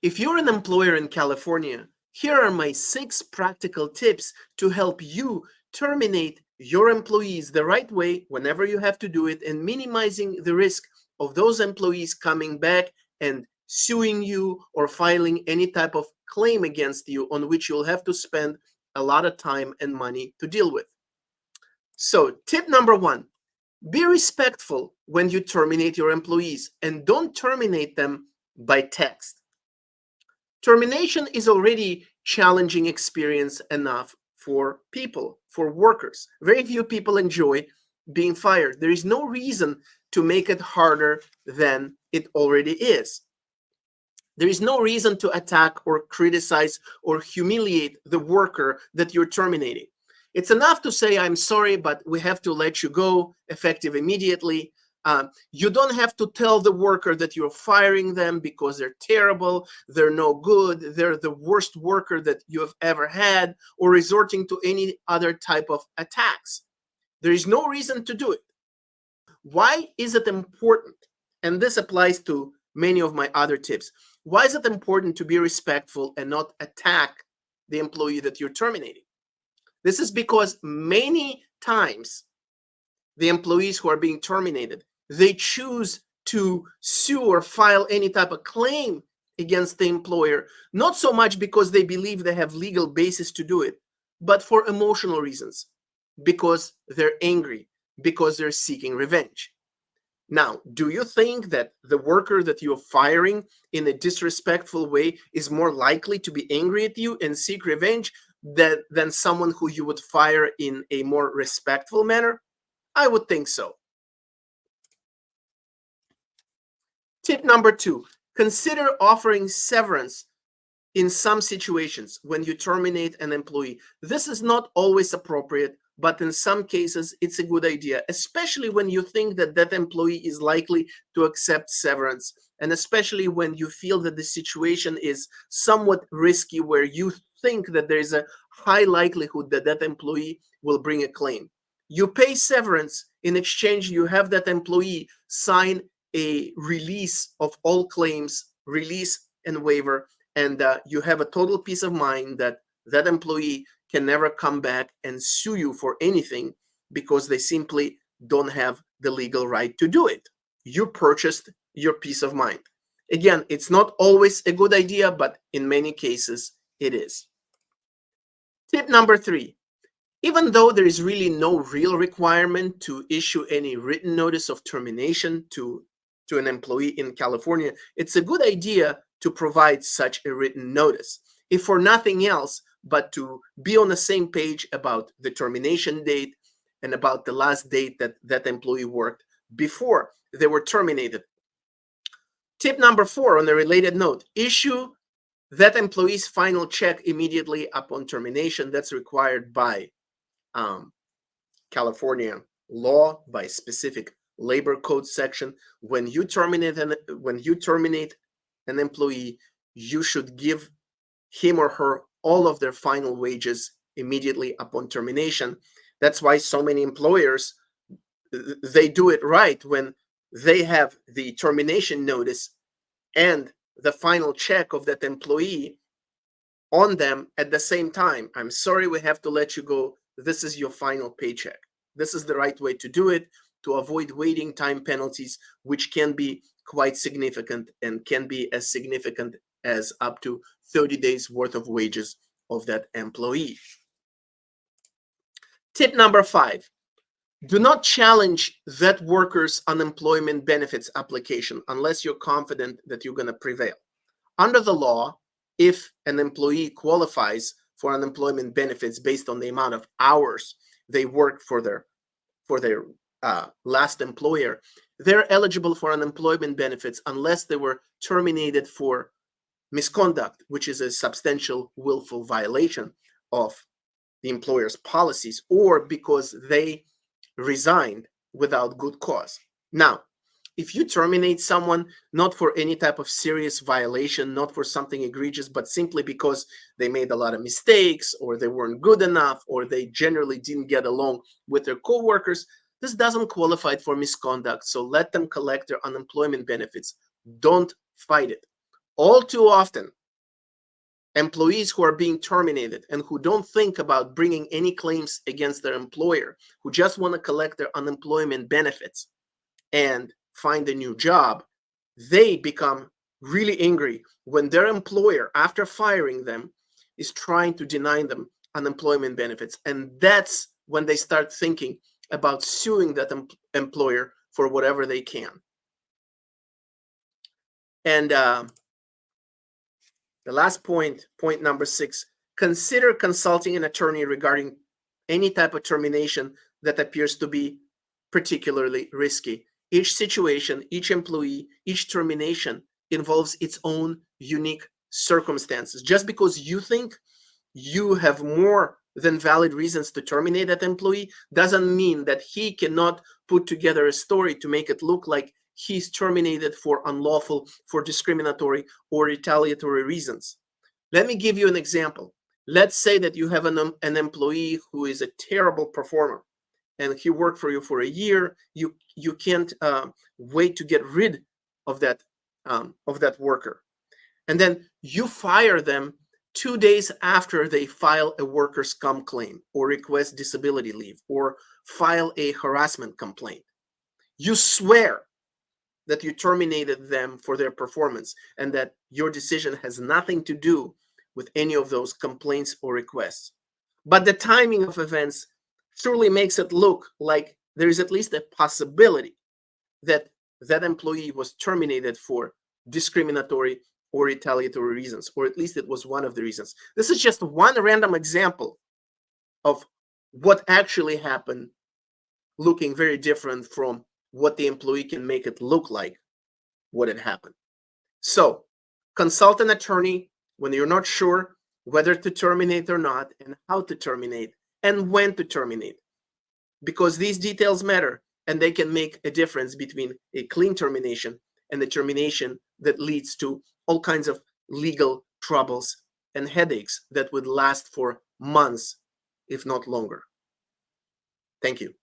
If you're an employer in California, here are my 6 practical tips to help you terminate your employees the right way whenever you have to do it and minimizing the risk of those employees coming back and suing you or filing any type of claim against you on which you'll have to spend a lot of time and money to deal with. So, tip number 1, be respectful when you terminate your employees and don't terminate them by text. Termination is already challenging experience enough for people, for workers. Very few people enjoy being fired. There is no reason to make it harder than it already is. There is no reason to attack or criticize or humiliate the worker that you're terminating. It's enough to say, I'm sorry, but we have to let you go, effective immediately. You don't have to tell the worker that you're firing them because they're terrible, they're no good, they're the worst worker that you have ever had, or resorting to any other type of attacks. There is no reason to do it. Why is it important? And this applies to many of my other tips. Why is it important to be respectful and not attack the employee that you're terminating? This is because many times the employees who are being terminated, they choose to sue or file any type of claim against the employer, not so much because they believe they have legal basis to do it, but for emotional reasons, because they're angry, because they're seeking revenge. Now, do you think that the worker that you're firing in a disrespectful way is more likely to be angry at you and seek revenge than someone who you would fire in a more respectful manner? I would think so. Tip number 2, consider offering severance in some situations when you terminate an employee. This is not always appropriate, but in some cases it's a good idea, especially when you think that that employee is likely to accept severance, and especially when you feel that the situation is somewhat risky where you think that there is a high likelihood that that employee will bring a claim. You pay severance. In exchange, you have that employee sign a release of all claims, release and waiver, and you have a total peace of mind that that employee can never come back and sue you for anything because they simply don't have the legal right to do it. You purchased your peace of mind. Again, it's not always a good idea, but in many cases it is. Tip number 3, even though there is really no real requirement to issue any written notice of termination to an employee in California, it's a good idea to provide such a written notice, if for nothing else but to be on the same page about the termination date and about the last date that that employee worked before they were terminated. Tip number 4, on a related note, issue that employee's final check immediately upon termination. That's required by California law, by specific labor code section. When you terminate an employee, you should give him or her all of their final wages immediately upon termination. That's why so many employers, they do it right when they have the termination notice and the final check of that employee on them at the same time. I'm sorry, we have to let you go. This is your final paycheck. This is the right way to do it, to avoid waiting time penalties, which can be quite significant and can be as significant as up to 30 days worth of wages of that employee. Tip number 5, do not challenge that worker's unemployment benefits application unless you're confident that you're going to prevail. Under the law, if an employee qualifies for unemployment benefits based on the amount of hours they worked for their last employer, they're eligible for unemployment benefits unless they were terminated for misconduct, which is a substantial willful violation of the employer's policies, or because they resigned without good cause. Now, if you terminate someone not for any type of serious violation, not for something egregious, but simply because they made a lot of mistakes, or they weren't good enough, or they generally didn't get along with their coworkers, this doesn't qualify for misconduct. So let them collect their unemployment benefits. Don't fight it. All too often, employees who are being terminated and who don't think about bringing any claims against their employer, who just want to collect their unemployment benefits and find a new job, they become really angry when their employer, after firing them, is trying to deny them unemployment benefits. And that's when they start thinking about suing that employer for whatever they can. And the last point, point number 6, consider consulting an attorney regarding any type of termination that appears to be particularly risky. Each situation, each employee, each termination involves its own unique circumstances. Just because you think you have more than valid reasons to terminate that employee doesn't mean that he cannot put together a story to make it look like he's terminated for unlawful, for discriminatory, or retaliatory reasons. Let me give you an example. Let's say that you have an employee who is a terrible performer, and he worked for you for a year. You can't wait to get rid of that worker, and then you fire them 2 days after they file a workers' comp claim or request disability leave or file a harassment complaint. You swear that you terminated them for their performance and that your decision has nothing to do with any of those complaints or requests. But the timing of events surely makes it look like there is at least a possibility that that employee was terminated for discriminatory or retaliatory reasons, or at least it was one of the reasons. This is just one random example of what actually happened, looking very different from what the employee can make it look like what had happened. So consult an attorney when you're not sure whether to terminate or not, and how to terminate, and when to terminate, because these details matter and they can make a difference between a clean termination and a termination that leads to all kinds of legal troubles and headaches that would last for months, if not longer. Thank you.